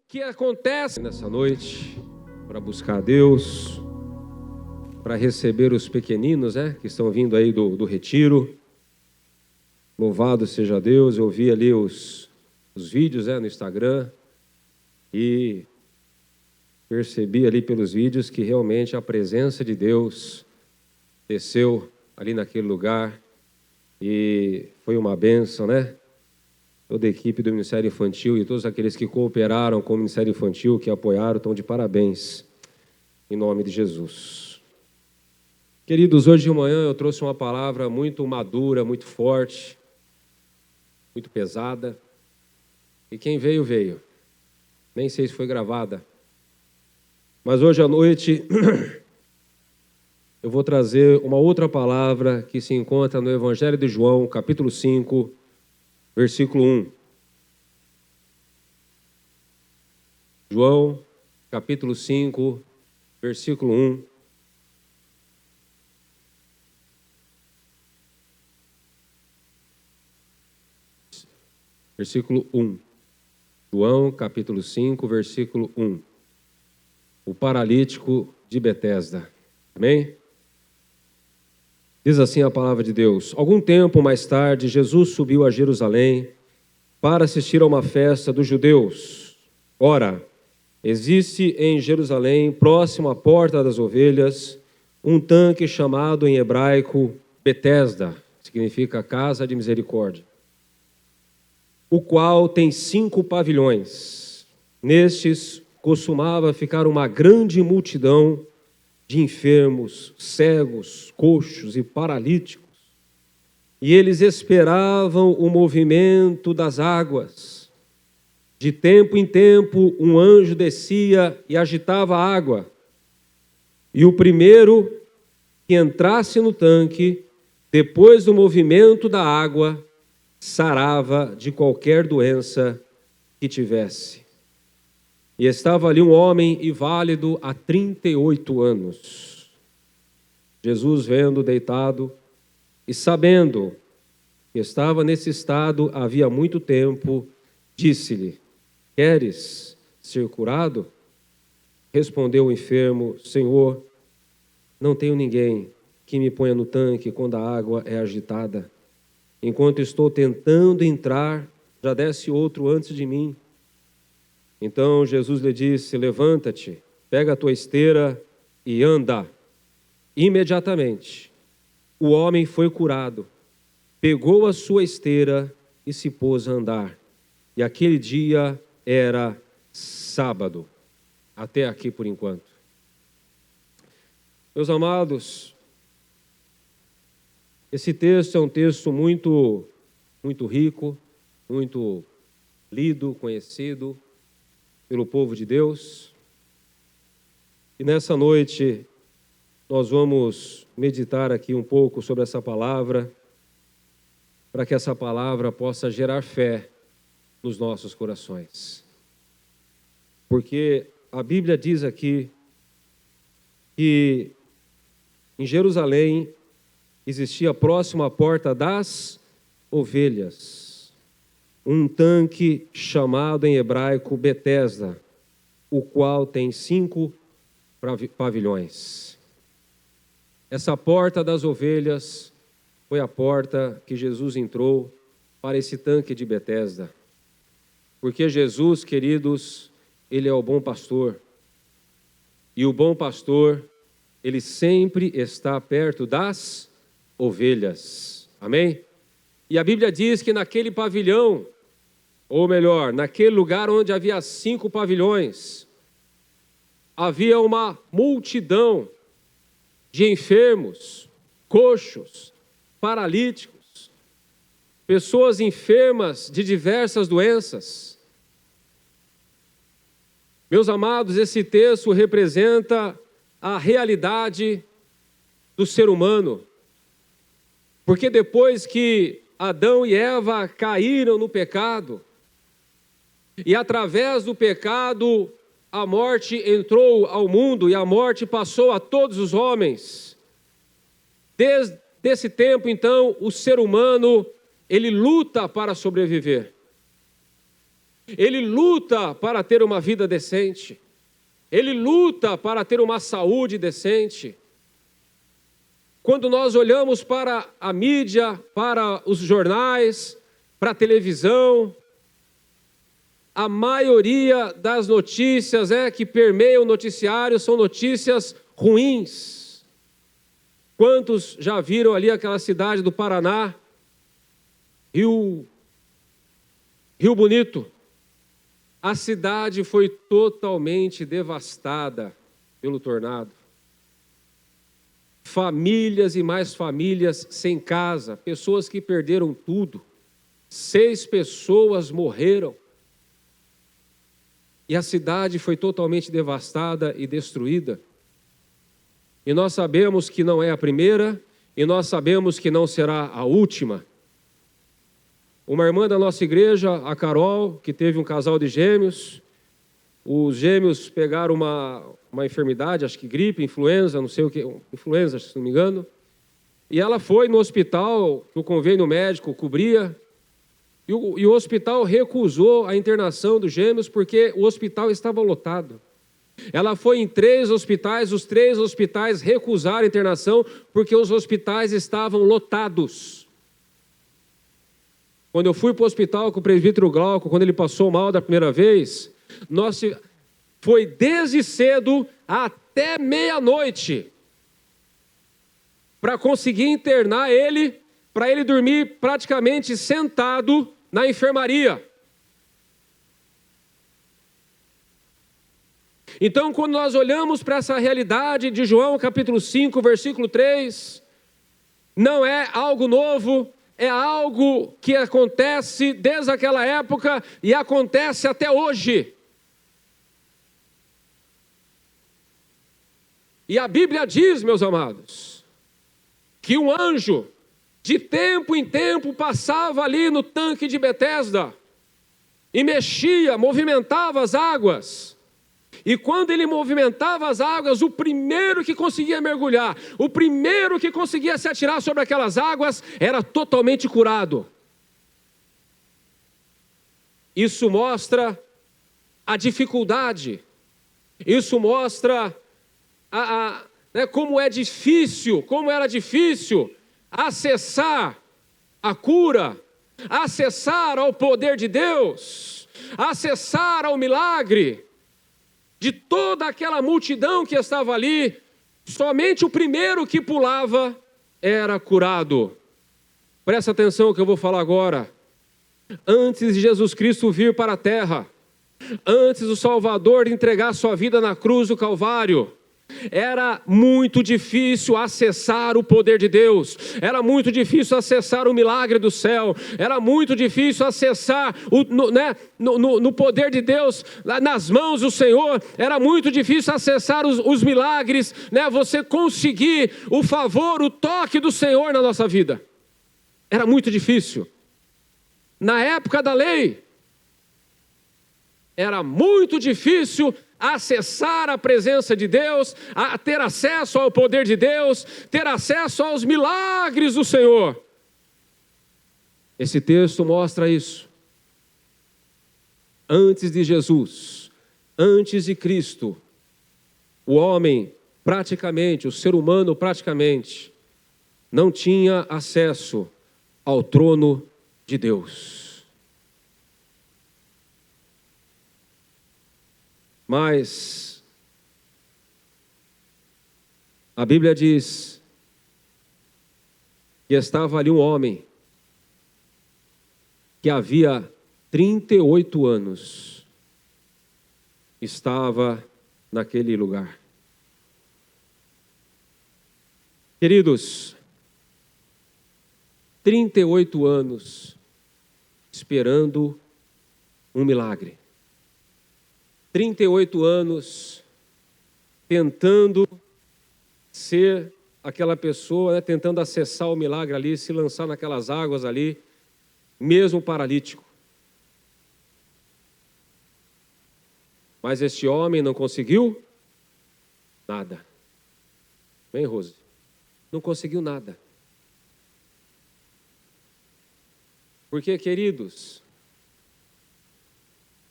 que acontece nessa noite para buscar a Deus, para receber os pequeninos, que estão vindo aí do retiro. Louvado seja Deus. Eu vi ali os vídeos no Instagram e percebi ali pelos vídeos que realmente a presença de Deus desceu ali naquele lugar e foi uma bênção, Toda a equipe do Ministério Infantil e todos aqueles que cooperaram com o Ministério Infantil, que apoiaram, estão de parabéns, em nome de Jesus. Queridos, hoje de manhã eu trouxe uma palavra muito madura, muito forte, muito pesada, e quem veio, veio. Nem sei se foi gravada, mas hoje à noite eu vou trazer uma outra palavra que se encontra no Evangelho de João, capítulo 5, versículo 1. João, capítulo 5, versículo 1. Versículo 1. João, capítulo 5, versículo 1. O paralítico de Betesda. Amém? Diz assim a palavra de Deus: Algum tempo mais tarde, Jesus subiu a Jerusalém para assistir a uma festa dos judeus. Ora, existe em Jerusalém, próximo à Porta das Ovelhas, um tanque chamado em hebraico Betesda, que significa Casa de Misericórdia, o qual tem 5 pavilhões. Nestes costumava ficar uma grande multidão de enfermos, cegos, coxos e paralíticos, e eles esperavam o movimento das águas. De tempo em tempo, um anjo descia e agitava a água, e o primeiro que entrasse no tanque, depois do movimento da água, sarava de qualquer doença que tivesse. E estava ali um homem inválido há 38 anos. Jesus, vendo deitado e sabendo que estava nesse estado havia muito tempo, disse-lhe: Queres ser curado? Respondeu o enfermo: Senhor, não tenho ninguém que me ponha no tanque quando a água é agitada. Enquanto estou tentando entrar, já desce outro antes de mim. Então Jesus lhe disse: Levanta-te, pega a tua esteira e anda. Imediatamente o homem foi curado, pegou a sua esteira e se pôs a andar. E aquele dia era sábado. Até aqui por enquanto. Meus amados, esse texto é um texto muito rico, muito lido, conhecido pelo povo de Deus. E nessa noite nós vamos meditar aqui um pouco sobre essa palavra, para que essa palavra possa gerar fé nos nossos corações. Porque a Bíblia diz aqui que em Jerusalém existia próximo à Porta das Ovelhas um tanque chamado em hebraico Betesda, o qual tem 5 pavilhões. Essa Porta das Ovelhas foi a porta que Jesus entrou para esse tanque de Betesda. Porque Jesus, queridos, Ele é o bom pastor. E o bom pastor, ele sempre está perto das ovelhas. Amém? E a Bíblia diz que naquele pavilhão, ou melhor, naquele lugar onde havia 5 pavilhões, havia uma multidão de enfermos, coxos, paralíticos, pessoas enfermas de diversas doenças. Meus amados, esse texto representa a realidade do ser humano, porque depois que Adão e Eva caíram no pecado, e através do pecado a morte entrou ao mundo e a morte passou a todos os homens. Desde esse tempo, então, o ser humano, ele luta para sobreviver. ele luta para ter uma vida decente, ele luta para ter uma saúde decente. Quando nós olhamos para a mídia, para os jornais, para a televisão, a maioria das notícias que permeiam o noticiário são notícias ruins. Quantos já viram ali aquela cidade do Paraná, Rio Bonito? A cidade foi totalmente devastada pelo tornado. Famílias e mais famílias sem casa, pessoas que perderam tudo. 6 pessoas morreram. E a cidade foi totalmente devastada e destruída. E nós sabemos que não é a primeira, e nós sabemos que não será a última. Uma irmã da nossa igreja, a Carol, que teve um casal de gêmeos, os gêmeos pegaram uma enfermidade, acho que gripe, influenza, não sei o que, influenza, se não me engano, e ela foi no hospital, que o convênio médico cobria, e o hospital recusou a internação dos gêmeos porque o hospital estava lotado. Ela foi em 3 hospitais, os 3 hospitais recusaram a internação porque os hospitais estavam lotados. Quando eu fui para o hospital com o presbítero Glauco, quando ele passou mal da primeira vez, foi desde cedo até meia-noite para conseguir internar ele, para ele dormir praticamente sentado na enfermaria. Então, quando nós olhamos para essa realidade de João capítulo 5, versículo 3, não é algo novo, é algo que acontece desde aquela época e acontece até hoje. E a Bíblia diz, meus amados, que um anjo, de tempo em tempo, passava ali no tanque de Betesda e mexia, movimentava as águas. E quando ele movimentava as águas, o primeiro que conseguia mergulhar, o primeiro que conseguia se atirar sobre aquelas águas, era totalmente curado. Isso mostra a dificuldade, isso mostra como era difícil acessar a cura, acessar ao poder de Deus, acessar ao milagre. De toda aquela multidão que estava ali, somente o primeiro que pulava era curado. Presta atenção no que eu vou falar agora. Antes de Jesus Cristo vir para a terra, antes do Salvador entregar sua vida na cruz do Calvário, era muito difícil acessar o poder de Deus, era muito difícil acessar o milagre do céu, era muito difícil acessar no poder de Deus, nas mãos do Senhor, era muito difícil acessar os milagres, você conseguir o favor, o toque do Senhor na nossa vida, era muito difícil. Na época da lei, era muito difícil acessar a presença de Deus, a ter acesso ao poder de Deus, ter acesso aos milagres do Senhor. Esse texto mostra isso. Antes de Jesus, antes de Cristo, o homem praticamente, o ser humano praticamente, não tinha acesso ao trono de Deus. Mas a Bíblia diz que estava ali um homem que havia 38 anos estava naquele lugar. Queridos, 38 anos esperando um milagre. 38 anos tentando ser aquela pessoa, tentando acessar o milagre ali, se lançar naquelas águas ali, mesmo paralítico. Mas este homem não conseguiu nada. Vem, Rose. Não conseguiu nada. Porque, queridos,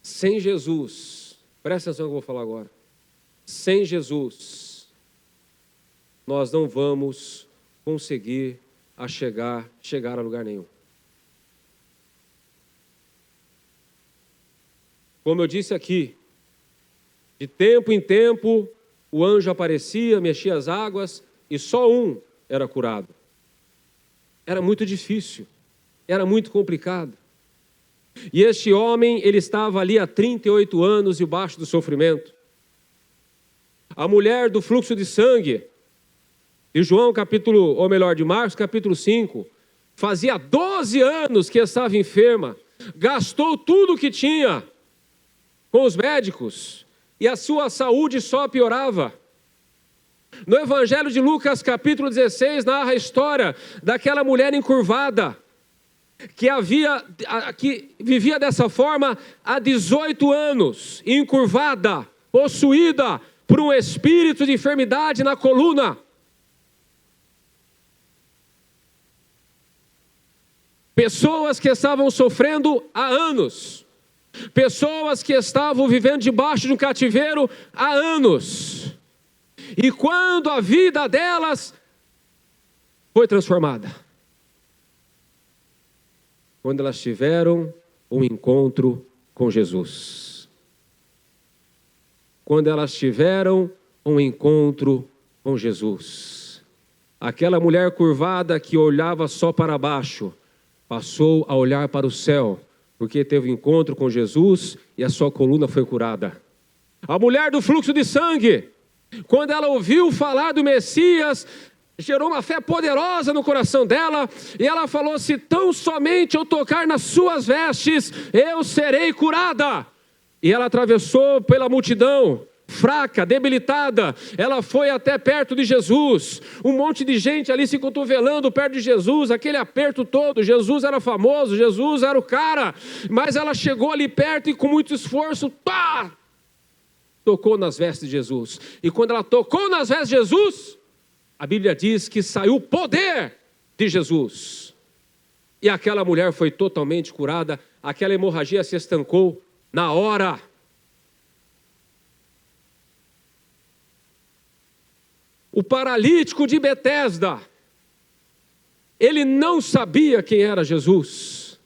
Sem Jesus, presta atenção no que eu vou falar agora. Sem Jesus, nós não vamos conseguir chegar a lugar nenhum. Como eu disse aqui, de tempo em tempo, o anjo aparecia, mexia as águas, e só um era curado. Era muito difícil, era muito complicado. E este homem, ele estava ali há 38 anos debaixo do sofrimento. A mulher do fluxo de sangue, de João de Marcos capítulo 5, fazia 12 anos que estava enferma, gastou tudo o que tinha com os médicos, e a sua saúde só piorava. No Evangelho de Lucas, capítulo 16, narra a história daquela mulher encurvada, que vivia dessa forma há 18 anos, encurvada, possuída por um espírito de enfermidade na coluna. Pessoas que estavam sofrendo há anos. Pessoas que estavam vivendo debaixo de um cativeiro há anos. E quando a vida delas foi transformada? Quando elas tiveram um encontro com Jesus. Quando elas tiveram um encontro com Jesus. Aquela mulher curvada que olhava só para baixo, passou a olhar para o céu, porque teve um encontro com Jesus e a sua coluna foi curada. A mulher do fluxo de sangue, quando ela ouviu falar do Messias, gerou uma fé poderosa no coração dela, e ela falou: se tão somente eu tocar nas suas vestes, eu serei curada. E ela atravessou pela multidão, fraca, debilitada, ela foi até perto de Jesus, um monte de gente ali se cotovelando perto de Jesus, aquele aperto todo. Jesus era famoso, Jesus era o cara, mas ela chegou ali perto e com muito esforço, tocou nas vestes de Jesus. E quando ela tocou nas vestes de Jesus, a Bíblia diz que saiu o poder de Jesus, e aquela mulher foi totalmente curada, aquela hemorragia se estancou na hora. O paralítico de Betesda, ele não sabia quem era Jesus.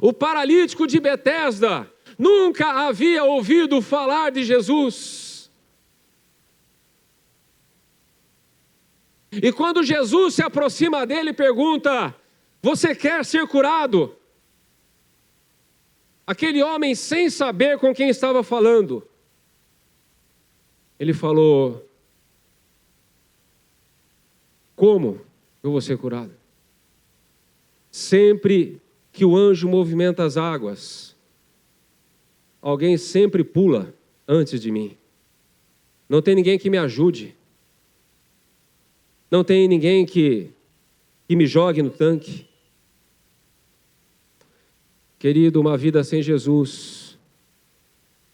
O paralítico de Betesda nunca havia ouvido falar de Jesus. E quando Jesus se aproxima dele e pergunta: você quer ser curado? Aquele homem, sem saber com quem estava falando, ele falou: como eu vou ser curado? Sempre que o anjo movimenta as águas, alguém sempre pula antes de mim. Não tem ninguém que me ajude. Não tem ninguém que me jogue no tanque. Querido, uma vida sem Jesus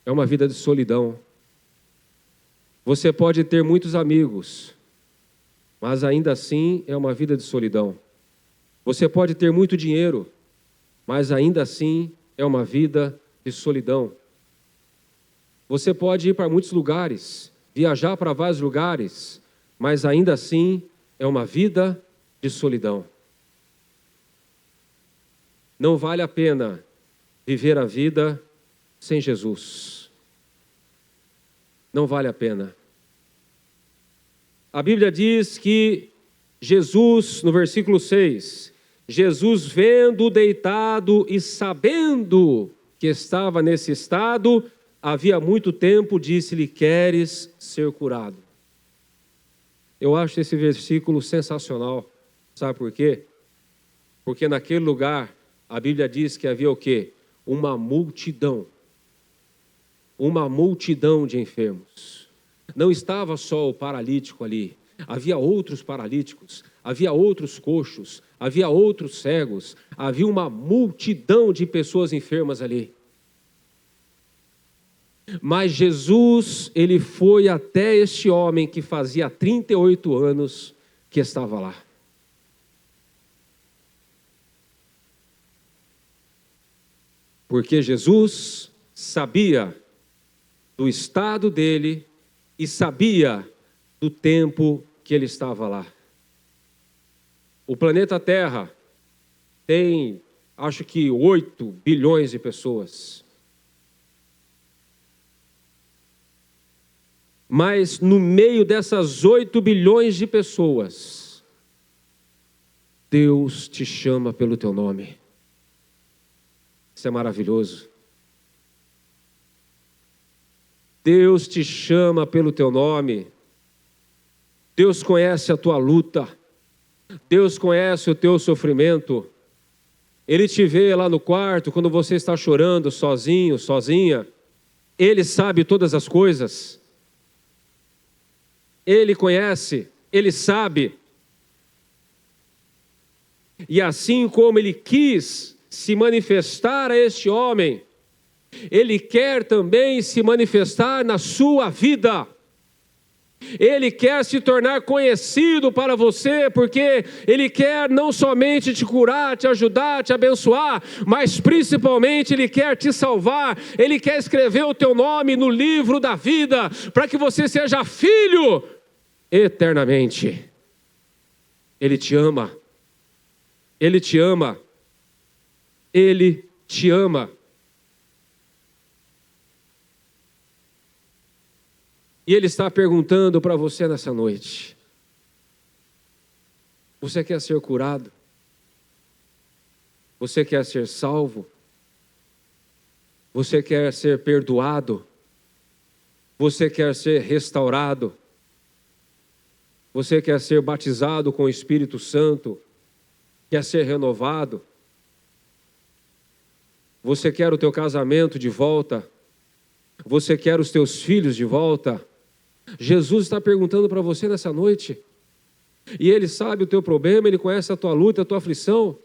é uma vida de solidão. Você pode ter muitos amigos, mas ainda assim é uma vida de solidão. Você pode ter muito dinheiro, mas ainda assim é uma vida de solidão. Você pode ir para muitos lugares, viajar para vários lugares, mas ainda assim é uma vida de solidão. Não vale a pena viver a vida sem Jesus. Não vale a pena. A Bíblia diz que Jesus, no versículo 6, Jesus vendo deitado e sabendo que estava nesse estado, havia muito tempo, disse-lhe: queres ser curado? Eu acho esse versículo sensacional. Sabe por quê? Porque naquele lugar, a Bíblia diz que havia o quê? Uma multidão de enfermos. Não estava só o paralítico ali, havia outros paralíticos, havia outros coxos, havia outros cegos, havia uma multidão de pessoas enfermas ali. Mas Jesus, ele foi até este homem que fazia 38 anos que estava lá. Porque Jesus sabia do estado dele e sabia do tempo que ele estava lá. O planeta Terra tem, acho que 8 bilhões de pessoas. Mas no meio dessas 8 bilhões de pessoas, Deus te chama pelo teu nome. Isso é maravilhoso. Deus te chama pelo teu nome. Deus conhece a tua luta. Deus conhece o teu sofrimento. Ele te vê lá no quarto quando você está chorando sozinho, sozinha. Ele sabe todas as coisas. Ele conhece, Ele sabe. E assim como Ele quis se manifestar a este homem, Ele quer também se manifestar na sua vida. Ele quer se tornar conhecido para você, porque Ele quer não somente te curar, te ajudar, te abençoar, mas principalmente Ele quer te salvar. Ele quer escrever o teu nome no livro da vida, para que você seja filho eternamente. Ele te ama. Ele te ama. Ele te ama. E Ele está perguntando para você nessa noite: você quer ser curado? Você quer ser salvo? Você quer ser perdoado? Você quer ser restaurado? Você quer ser batizado com o Espírito Santo? Quer ser renovado? Você quer o teu casamento de volta? Você quer os teus filhos de volta? Jesus está perguntando para você nessa noite. E Ele sabe o teu problema, Ele conhece a tua luta, a tua aflição.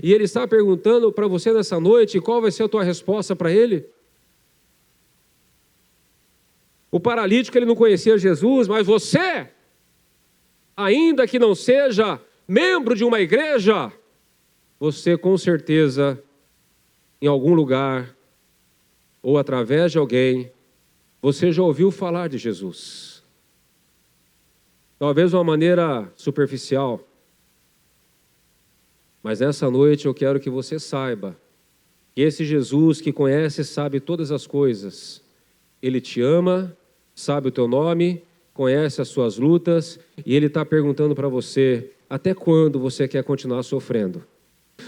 E Ele está perguntando para você nessa noite qual vai ser a tua resposta para Ele. O paralítico, ele não conhecia Jesus, mas você, ainda que não seja membro de uma igreja, você com certeza, em algum lugar, ou através de alguém, você já ouviu falar de Jesus. Talvez de uma maneira superficial, mas nessa noite eu quero que você saiba que esse Jesus que conhece e sabe todas as coisas, Ele te ama, sabe o teu nome, conhece as suas lutas, e Ele está perguntando para você: até quando você quer continuar sofrendo?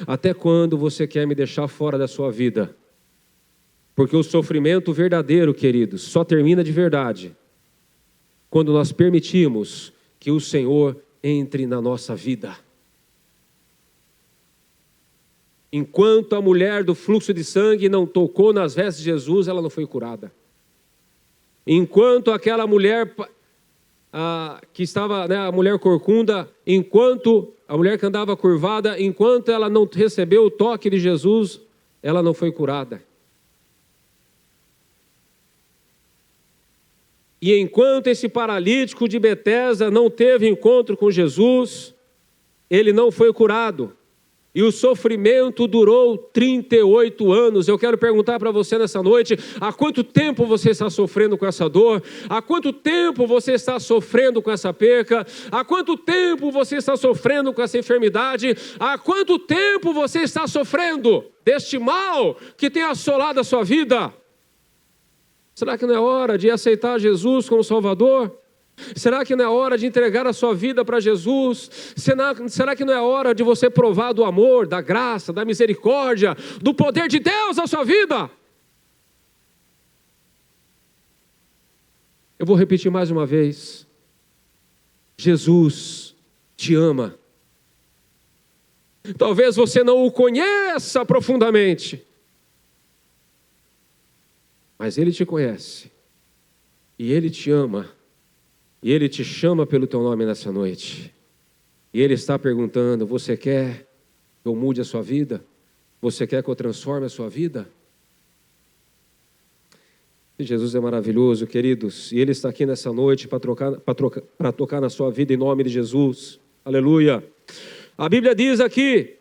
Até quando você quer me deixar fora da sua vida? Porque o sofrimento verdadeiro, queridos, só termina de verdade quando nós permitimos que o Senhor entre na nossa vida. Enquanto a mulher do fluxo de sangue não tocou nas vestes de Jesus, ela não foi curada. Enquanto aquela mulher que estava, a mulher corcunda, enquanto a mulher que andava curvada, enquanto ela não recebeu o toque de Jesus, ela não foi curada. E enquanto esse paralítico de Betesda não teve encontro com Jesus, ele não foi curado. E o sofrimento durou 38 anos. Eu quero perguntar para você nessa noite: há quanto tempo você está sofrendo com essa dor? Há quanto tempo você está sofrendo com essa perca? Há quanto tempo você está sofrendo com essa enfermidade? Há quanto tempo você está sofrendo deste mal que tem assolado a sua vida? Será que não é hora de aceitar Jesus como Salvador? Será que não é hora de entregar a sua vida para Jesus? Será que não é hora de você provar do amor, da graça, da misericórdia, do poder de Deus na sua vida? Eu vou repetir mais uma vez. Jesus te ama. Talvez você não o conheça profundamente, mas Ele te conhece, e Ele te ama, e Ele te chama pelo teu nome nessa noite. E Ele está perguntando: você quer que eu mude a sua vida? Você quer que eu transforme a sua vida? E Jesus é maravilhoso, queridos, e Ele está aqui nessa noite para tocar na sua vida em nome de Jesus. Aleluia! A Bíblia diz aqui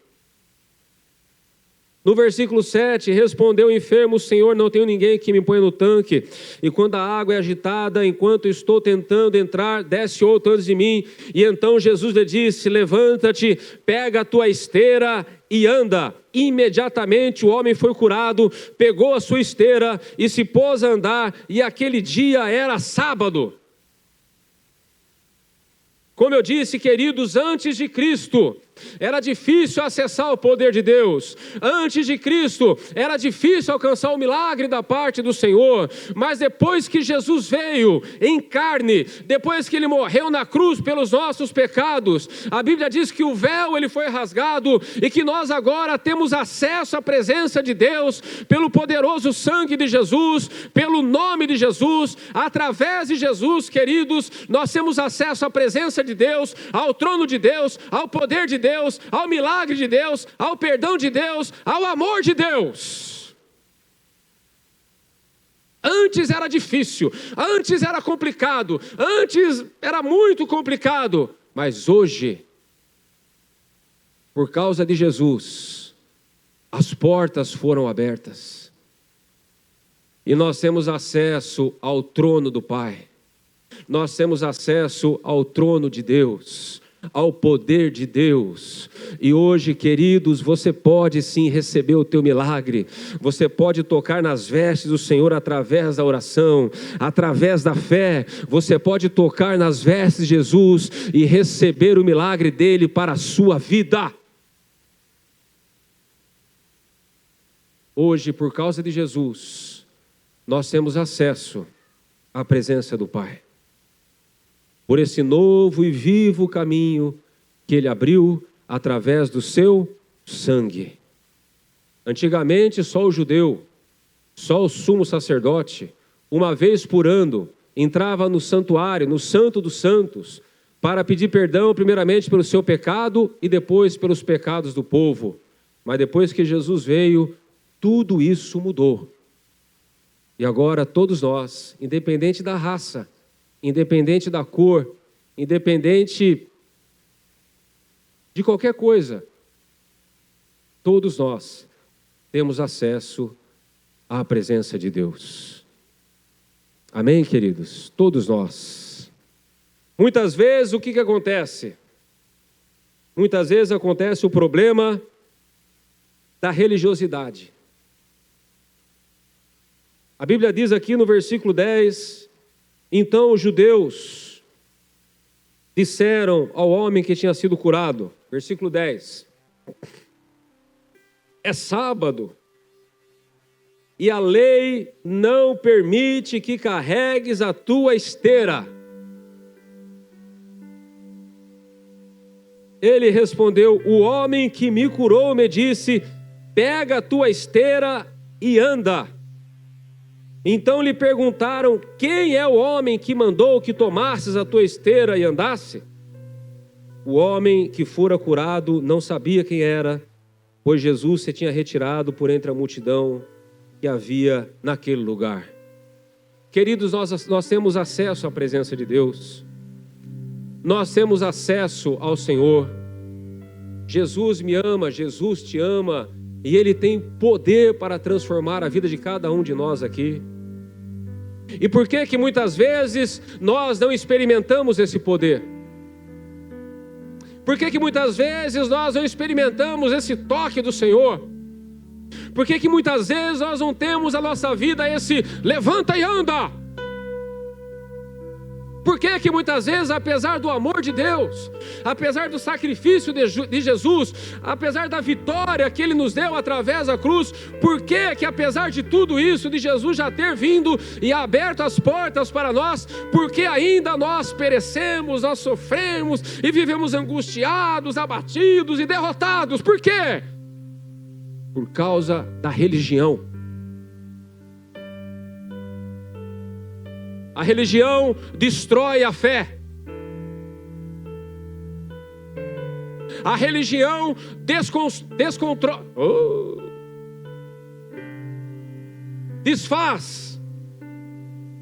No versículo 7, respondeu o enfermo: Senhor, não tenho ninguém que me ponha no tanque, e quando a água é agitada, enquanto estou tentando entrar, desce outro antes de mim. E então Jesus lhe disse: levanta-te, pega a tua esteira e anda. Imediatamente o homem foi curado, pegou a sua esteira e se pôs a andar, e aquele dia era sábado. Como eu disse, queridos, antes de Cristo, era difícil acessar o poder de Deus. Antes de Cristo, era difícil alcançar o milagre da parte do Senhor. Mas depois que Jesus veio em carne, depois que Ele morreu na cruz pelos nossos pecados, a Bíblia diz que o véu ele foi rasgado e que nós agora temos acesso à presença de Deus pelo poderoso sangue de Jesus, pelo nome de Jesus. Através de Jesus, queridos, nós temos acesso à presença de Deus, ao trono de Deus, ao poder de Deus, ao milagre de Deus, ao perdão de Deus, ao amor de Deus. Antes era difícil, antes era complicado, antes era muito complicado, mas hoje, por causa de Jesus, as portas foram abertas e nós temos acesso ao trono do Pai, nós temos acesso ao trono de Deus, ao poder de Deus. E hoje, queridos, você pode sim receber o teu milagre. Você pode tocar nas vestes do Senhor através da oração, através da fé. Você pode tocar nas vestes de Jesus e receber o milagre dele para a sua vida. Hoje, por causa de Jesus, nós temos acesso à presença do Pai, por esse novo e vivo caminho que Ele abriu através do seu sangue. Antigamente, só o judeu, só o sumo sacerdote, uma vez por ano, entrava no santuário, no Santo dos Santos, para pedir perdão primeiramente pelo seu pecado e depois pelos pecados do povo. Mas depois que Jesus veio, tudo isso mudou. E agora todos nós, independente da raça, independente da cor, independente de qualquer coisa, todos nós temos acesso à presença de Deus. Amém, queridos? Todos nós. Muitas vezes o que acontece? Muitas vezes acontece o problema da religiosidade. A Bíblia diz aqui no versículo 10... Então os judeus disseram ao homem que tinha sido curado, versículo 10, é sábado, e a lei não permite que carregues a tua esteira. Ele respondeu: o homem que me curou me disse, pega a tua esteira e anda. Então lhe perguntaram: quem é o homem que mandou que tomasses a tua esteira e andasse? O homem que fora curado não sabia quem era, pois Jesus se tinha retirado por entre a multidão que havia naquele lugar. Queridos, nós temos acesso à presença de Deus, nós temos acesso ao Senhor. Jesus me ama, Jesus te ama, e Ele tem poder para transformar a vida de cada um de nós aqui. E por que muitas vezes nós não experimentamos esse poder? Por que muitas vezes nós não experimentamos esse toque do Senhor? Por que muitas vezes nós não temos na nossa vida esse levanta e anda? Por que muitas vezes, apesar do amor de Deus, apesar do sacrifício de Jesus, apesar da vitória que Ele nos deu através da cruz, por que apesar de tudo isso, de Jesus já ter vindo e aberto as portas para nós, por que ainda nós perecemos, nós sofremos e vivemos angustiados, abatidos e derrotados? Por quê? Por causa da religião. A religião destrói a fé. A religião desfaz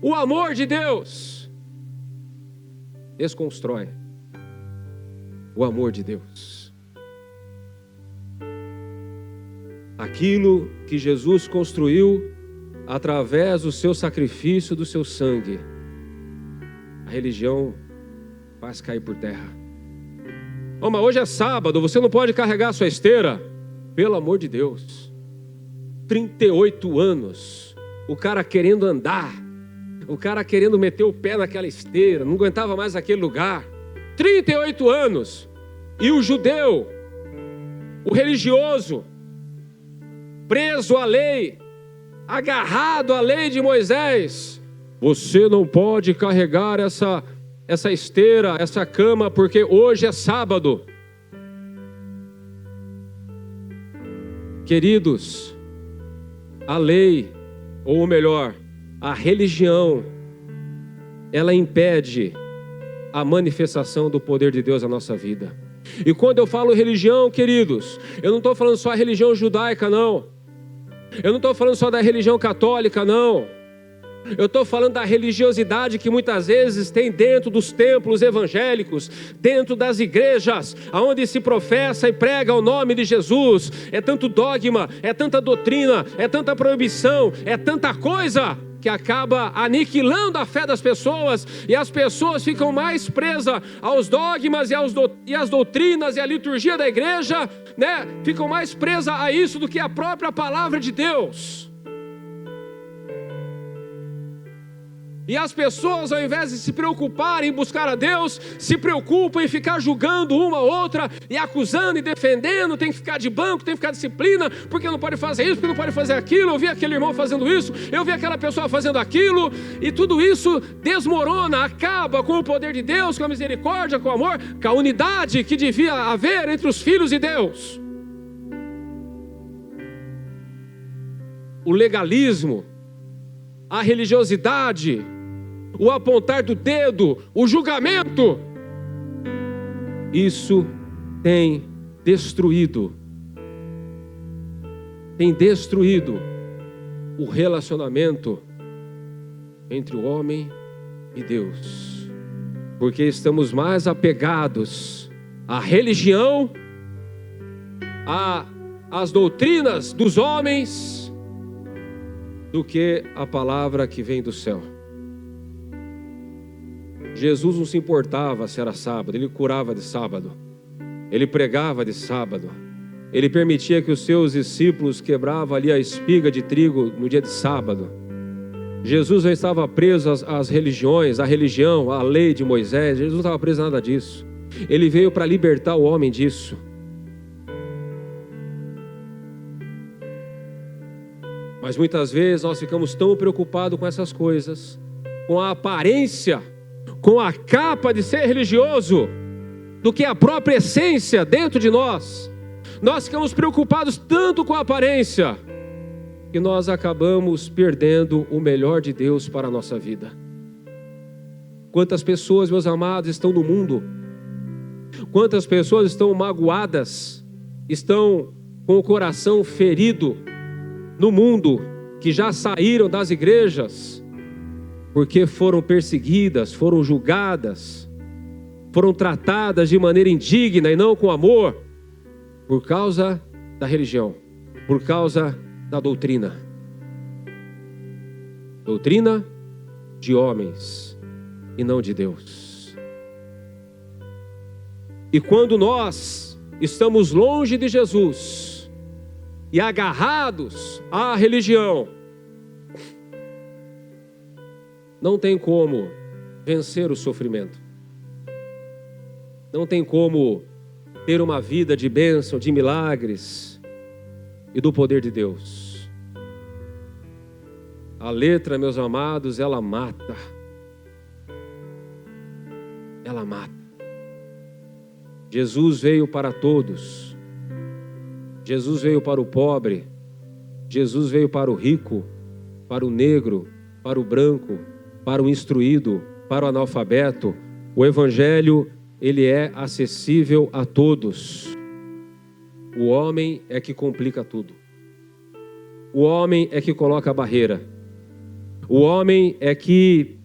o amor de Deus. Desconstrói o amor de Deus. aquilo que Jesus construiu através do seu sacrifício, do seu sangue, a religião faz cair por terra. Oh, mas hoje é sábado, você não pode carregar a sua esteira. Pelo amor de Deus, 38 anos, o cara querendo andar, o cara querendo meter o pé naquela esteira, não aguentava mais aquele lugar. 38 anos, e o judeu, o religioso, preso à lei, agarrado à lei de Moisés. Você não pode carregar essa esteira, essa cama, porque hoje é sábado. Queridos, a lei, ou melhor, a religião, ela impede a manifestação do poder de Deus na nossa vida. E quando eu falo religião, queridos, eu não estou falando só a religião judaica, não. Eu não estou falando só da religião católica, não. Eu estou falando da religiosidade que muitas vezes tem dentro dos templos evangélicos, dentro das igrejas, onde se professa e prega o nome de Jesus. É tanto dogma, é tanta doutrina, é tanta proibição, é tanta coisa que acaba aniquilando a fé das pessoas, e as pessoas ficam mais presas aos dogmas e às doutrinas e à liturgia da igreja, né? Ficam mais presas a isso do que a própria palavra de Deus. E as pessoas, ao invés de se preocuparem em buscar a Deus, se preocupam em ficar julgando uma a outra, e acusando e defendendo, tem que ficar de banco, tem que ficar disciplina, porque não pode fazer isso, porque não pode fazer aquilo, eu vi aquele irmão fazendo isso, eu vi aquela pessoa fazendo aquilo, e tudo isso desmorona, acaba com o poder de Deus, com a misericórdia, com o amor, com a unidade que devia haver entre os filhos de Deus. O legalismo, a religiosidade, o apontar do dedo, o julgamento, isso tem destruído o relacionamento entre o homem e Deus, porque estamos mais apegados à religião, às doutrinas dos homens, do que a palavra que vem do céu. Jesus não se importava se era sábado, ele curava de sábado, ele pregava de sábado, ele permitia que os seus discípulos quebravam ali a espiga de trigo no dia de sábado. Jesus não estava preso às religiões, à religião, à lei de Moisés. Jesus não estava preso a nada disso. Ele veio para libertar o homem disso. Mas muitas vezes nós ficamos tão preocupados com essas coisas, com a aparência, com a capa de ser religioso, do que a própria essência dentro de nós. Nós ficamos preocupados tanto com a aparência, que nós acabamos perdendo o melhor de Deus para a nossa vida. Quantas pessoas, meus amados, estão no mundo? Quantas pessoas estão magoadas, estão com o coração ferido no mundo, que já saíram das igrejas, porque foram perseguidas, foram julgadas, foram tratadas de maneira indigna e não com amor, por causa da religião, por causa da doutrina. Doutrina de homens e não de Deus. E quando nós estamos longe de Jesus e agarrados à religião, não tem como vencer o sofrimento. Não tem como ter uma vida de bênção, de milagres e do poder de Deus. A letra, meus amados, ela mata. Ela mata. Jesus veio para todos. Jesus veio para o pobre. Jesus veio para o rico, para o negro, para o branco, para o instruído, para o analfabeto. O evangelho, ele é acessível a todos. O homem é que complica tudo. O homem é que coloca a barreira. O homem é que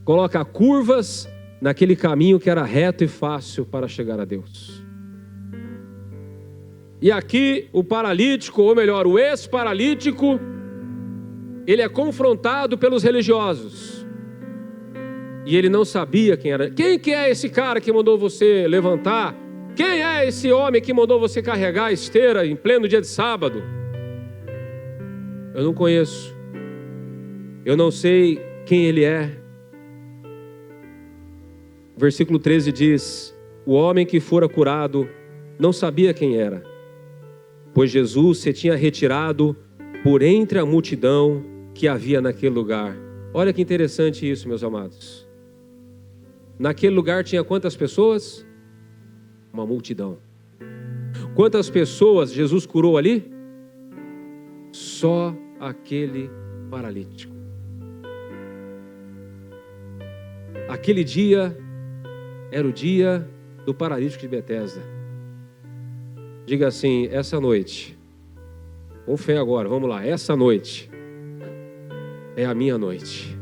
coloca curvas naquele caminho que era reto e fácil para chegar a Deus. E aqui o paralítico, ou melhor, o ex-paralítico, ele é confrontado pelos religiosos. E ele não sabia quem era. Quem que é esse cara que mandou você levantar? Quem é esse homem que mandou você carregar a esteira em pleno dia de sábado? Eu não conheço. Eu não sei quem ele é. Versículo 13 diz: o homem que fora curado não sabia quem era, pois Jesus se tinha retirado por entre a multidão que havia naquele lugar. Olha que interessante isso, meus amados. Naquele lugar tinha quantas pessoas? Uma multidão. Quantas pessoas Jesus curou ali? Só aquele paralítico. Aquele dia era o dia do paralítico de Betesda. Diga assim: essa noite, com fé agora, vamos lá, essa noite é a minha noite,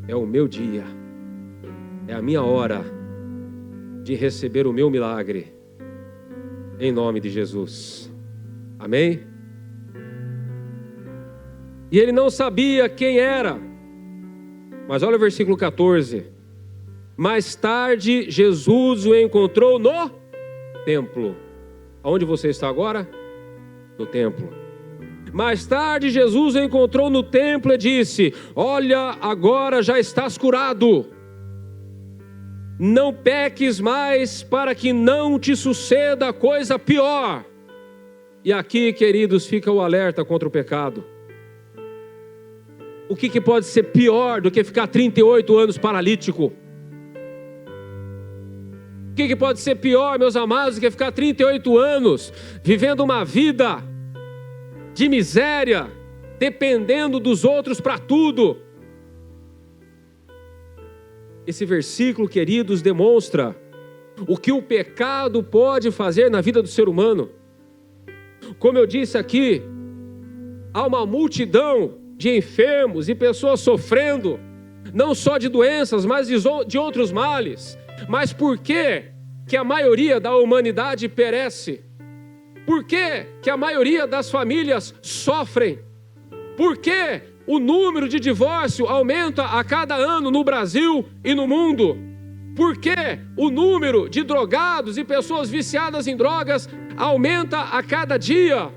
é o meu dia, é a minha hora de receber o meu milagre, em nome de Jesus. Amém? E ele não sabia quem era, mas olha o versículo 14. Mais tarde, Jesus o encontrou no templo. Aonde você está agora? No templo. Mais tarde, Jesus o encontrou no templo e disse: olha, agora já estás curado. Não peques mais, para que não te suceda coisa pior. E aqui, queridos, fica o alerta contra o pecado. O que pode ser pior do que ficar 38 anos paralítico? O que pode ser pior, meus amados, do que ficar 38 anos vivendo uma vida de miséria, dependendo dos outros para tudo? Esse versículo, queridos, demonstra o que o pecado pode fazer na vida do ser humano. Como eu disse aqui, há uma multidão de enfermos e pessoas sofrendo, não só de doenças, mas de outros males. Mas por que a maioria da humanidade perece? Por que a maioria das famílias sofrem? Por que o número de divórcio aumenta a cada ano no Brasil e no mundo? Por que o número de drogados e pessoas viciadas em drogas aumenta a cada dia?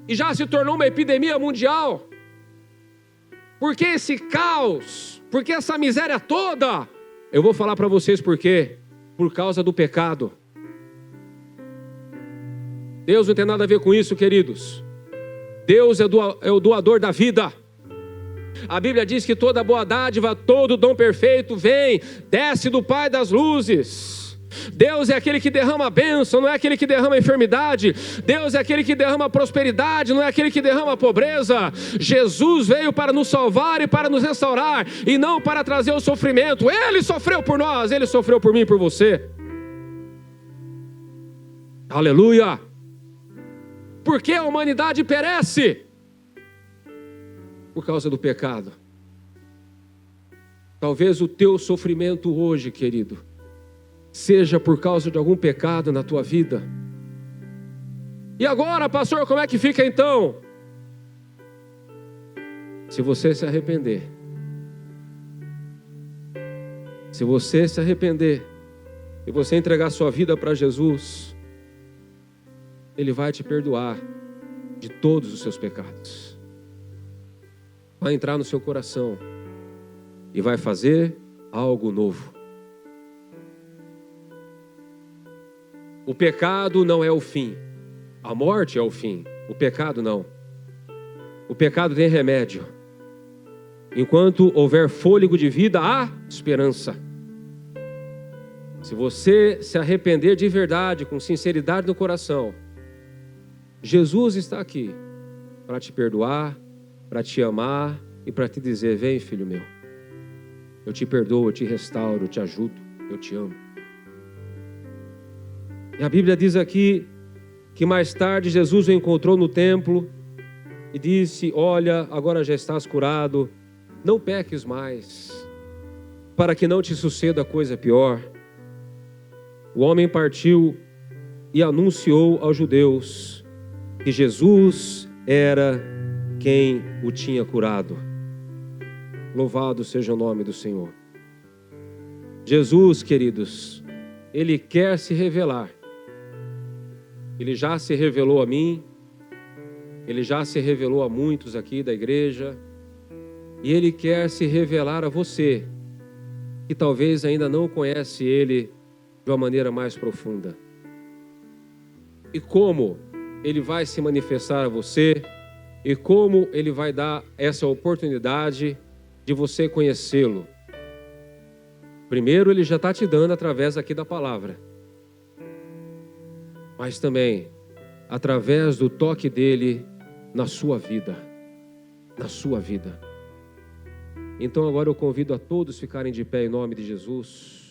E já se tornou uma epidemia mundial? Por que esse caos? Por que essa miséria toda? Eu vou falar para vocês por quê. Por causa do pecado. Deus não tem nada a ver com isso, queridos. Deus é o doador da vida. A Bíblia diz que toda boa dádiva, todo dom perfeito vem, desce do Pai das luzes. Deus é aquele que derrama a bênção, não é aquele que derrama a enfermidade. Deus é aquele que derrama a prosperidade, não é aquele que derrama a pobreza. Jesus veio para nos salvar e para nos restaurar, e não para trazer o sofrimento. Ele sofreu por nós, Ele sofreu por mim e por você. Aleluia! Por que a humanidade perece? Por causa do pecado. Talvez o teu sofrimento hoje, querido, seja por causa de algum pecado na tua vida. E agora, pastor, como é que fica então? Se você se arrepender, se você se arrepender e você entregar sua vida para Jesus, Ele vai te perdoar de todos os seus pecados. Vai entrar no seu coração e vai fazer algo novo. O pecado não é o fim. A morte é o fim. O pecado não. O pecado tem remédio. Enquanto houver fôlego de vida, há esperança. Se você se arrepender de verdade, com sinceridade no coração, Jesus está aqui para te perdoar, para te amar e para te dizer: vem, filho meu, eu te perdoo, eu te restauro, eu te ajudo, eu te amo. E a Bíblia diz aqui que mais tarde Jesus o encontrou no templo e disse: olha, agora já estás curado, não peques mais, para que não te suceda coisa pior. O homem partiu e anunciou aos judeus que Jesus era quem o tinha curado. Louvado seja o nome do Senhor. Jesus, queridos, Ele quer se revelar. Ele já se revelou a mim, Ele já se revelou a muitos aqui da igreja, e Ele quer se revelar a você, que talvez ainda não conhece Ele de uma maneira mais profunda. E como Ele vai se manifestar a você, e como Ele vai dar essa oportunidade de você conhecê-lo. Primeiro, Ele já está te dando através aqui da palavra, mas também através do toque dEle na sua vida. Na sua vida. Então agora eu convido a todos ficarem de pé em nome de Jesus.